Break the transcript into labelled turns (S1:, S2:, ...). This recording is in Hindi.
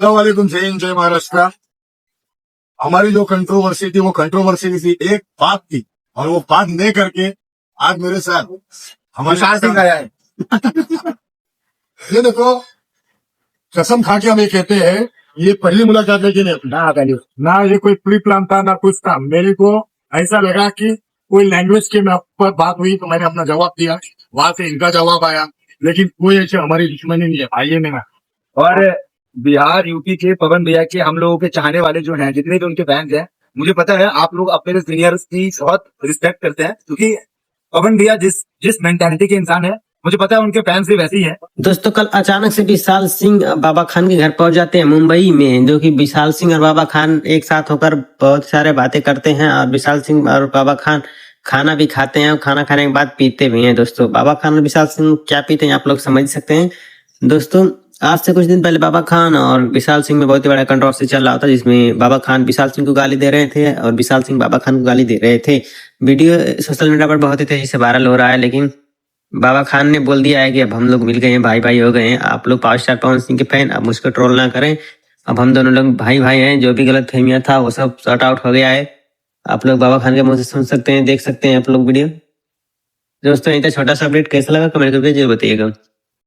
S1: वालेकुम, जय हिंद, जय महाराष्ट्र। हमारी जो कंट्रोवर्सी थी वो कंट्रोवर्सी थी, एक बात थी, और वो बात नहीं करके आज मेरे साथ हमारे
S2: विशाल सिंह आया है।
S1: ये देखो, कसम खा के हम ये कहते हैं, ये पहली मुलाकात है कि नहीं, ना ये कोई प्री प्लान था ना कुछ था। मेरे को ऐसा लगा कि कोई लैंग्वेज के ऊपर बात हुई तो मैंने अपना जवाब दिया, वहां से इनका जवाब आया, लेकिन कोई ऐसे हमारी दुश्मनी नहीं है भाई, ये मेरा।
S2: और बिहार यूपी के पवन भैया के हम लोगों के चाहने वाले जो हैं, जितने भी उनके फैंस हैं, मुझे पता है आप लोग अपने सीनियर्स की बहुत रिस्पेक्ट करते हैं, क्योंकि पवन भैया जिस मेंटालिटी के इंसान है, मुझे पता है उनके फैंस भी वैसे ही हैं।
S3: दोस्तों, कल अचानक से विशाल सिंह बाबा खान के घर पहुंच जाते हैं मुंबई में, जो कि विशाल सिंह और बाबा खान एक साथ होकर बहुत सारे बातें करते हैं, और विशाल सिंह और बाबा खान खाना भी खाते हैं, और खाना खाने के बाद पीते भी हैं। दोस्तों, बाबा खान और विशाल सिंह क्या पीते हैं आप लोग समझ सकते हैं। दोस्तों, आज से कुछ दिन पहले बाबा खान और विशाल सिंह में बहुत ही बड़ा कंट्रोवर्सी चल रहा था, जिसमें बाबा खान विशाल सिंह को गाली दे रहे थे और विशाल सिंह बाबा खान को गाली दे रहे थे। वीडियो सोशल मीडिया पर बहुत ही तेजी से वायरल हो रहा है, लेकिन बाबा खान ने बोल दिया है कि अब हम लोग मिल गए हैं, भाई भाई हो गए हैं। आप लोग पावर स्टार पवन सिंह के फैन, अब मुझको ट्रोल ना करें, अब हम दोनों लोग भाई भाई हैं। जो भी गलत फहमियां था वो सब सॉर्ट आउट हो गया है। आप लोग बाबा खान के मुंह से सुन सकते हैं, देख सकते हैं आप लोग वीडियो। दोस्तों, इतना छोटा सा अपडेट कैसा लगा कमेंट करके जरूर बताइएगा।